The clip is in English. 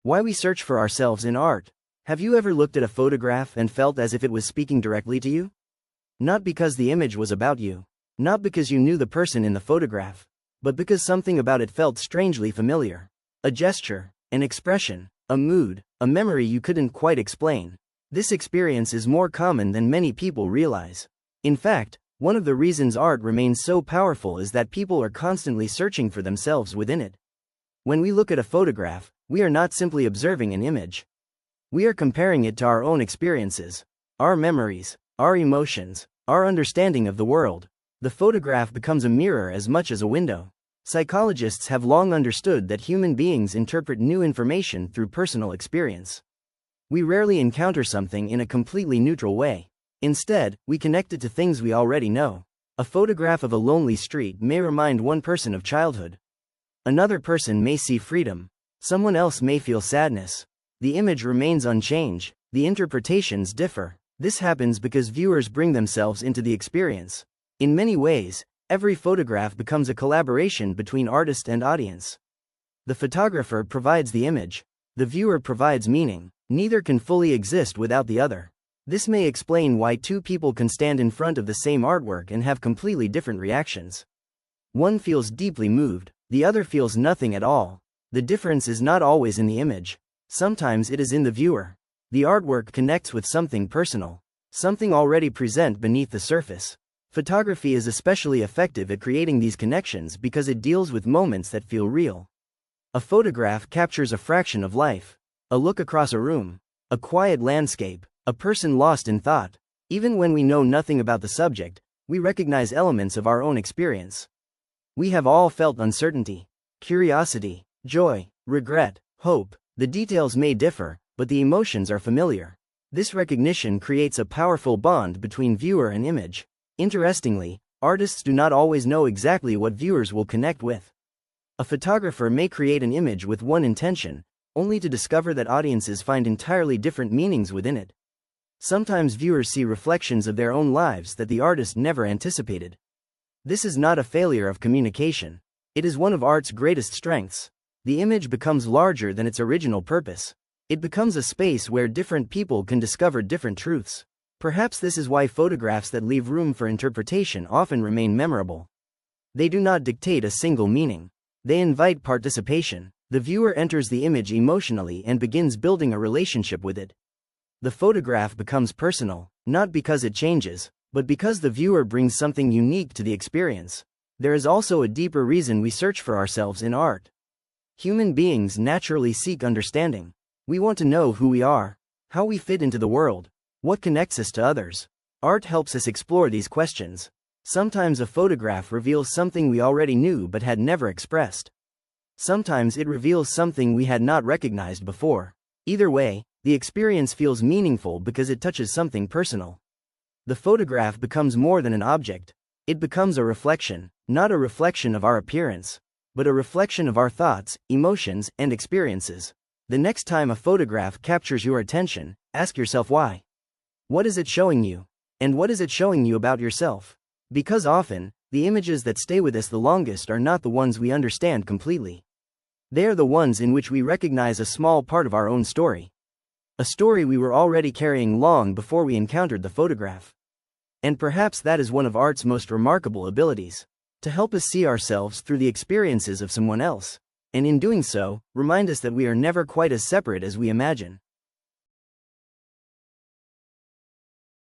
Why we search for ourselves in art. Have you ever looked at a photograph and felt as if it was speaking directly to you? Not because the image was about you. Not because you knew the person in the photograph. But because something about it felt strangely familiar. A gesture, an expression, a mood, a memory you couldn't quite explain. This experience is more common than many people realize. In fact, one of the reasons art remains so powerful is that people are constantly searching for themselves within it. When we look at a photograph, we are not simply observing an image. We are comparing it to our own experiences, our memories, our emotions, our understanding of the world. The photograph becomes a mirror as much as a window. Psychologists have long understood that human beings interpret new information through personal experience. We rarely encounter something in a completely neutral way. Instead, we connect it to things we already know. A photograph of a lonely street may remind one person of childhood. Another person may see freedom. Someone else may feel sadness. The image remains unchanged. The interpretations differ. This happens because viewers bring themselves into the experience. In many ways, every photograph becomes a collaboration between artist and audience. The photographer provides the image. The viewer provides meaning. Neither can fully exist without the other. This may explain why two people can stand in front of the same artwork and have completely different reactions. One feels deeply moved, the other feels nothing at all. The difference is not always in the image. Sometimes it is in the viewer. The artwork connects with something personal, something already present beneath the surface. Photography is especially effective at creating these connections because it deals with moments that feel real. A photograph captures a fraction of life. A look across a room, a quiet landscape, a person lost in thought. Even when we know nothing about the subject, we recognize elements of our own experience. We have all felt uncertainty, curiosity, joy, regret, hope. The details may differ, but the emotions are familiar. This recognition creates a powerful bond between viewer and image. Interestingly, artists do not always know exactly what viewers will connect with. A photographer may create an image with one intention, only to discover that audiences find entirely different meanings within it. Sometimes viewers see reflections of their own lives that the artist never anticipated. This is not a failure of communication. It is one of art's greatest strengths. The image becomes larger than its original purpose. It becomes a space where different people can discover different truths. Perhaps this is why photographs that leave room for interpretation often remain memorable. They do not dictate a single meaning. They invite participation. The viewer enters the image emotionally and begins building a relationship with it. The photograph becomes personal, not because it changes, but because the viewer brings something unique to the experience. There is also a deeper reason we search for ourselves in art. Human beings naturally seek understanding. We want to know who we are, how we fit into the world, what connects us to others. Art helps us explore these questions. Sometimes a photograph reveals something we already knew but had never expressed. Sometimes it reveals something we had not recognized before. Either way, the experience feels meaningful because it touches something personal. The photograph becomes more than an object. It becomes a reflection, not a reflection of our appearance, but a reflection of our thoughts, emotions, and experiences. The next time a photograph captures your attention, ask yourself why. What is it showing you? And what is it showing you about yourself? Because often, the images that stay with us the longest are not the ones we understand completely. They are the ones in which we recognize a small part of our own story. A story we were already carrying long before we encountered the photograph. And perhaps that is one of art's most remarkable abilities, to help us see ourselves through the experiences of someone else, and in doing so, remind us that we are never quite as separate as we imagine.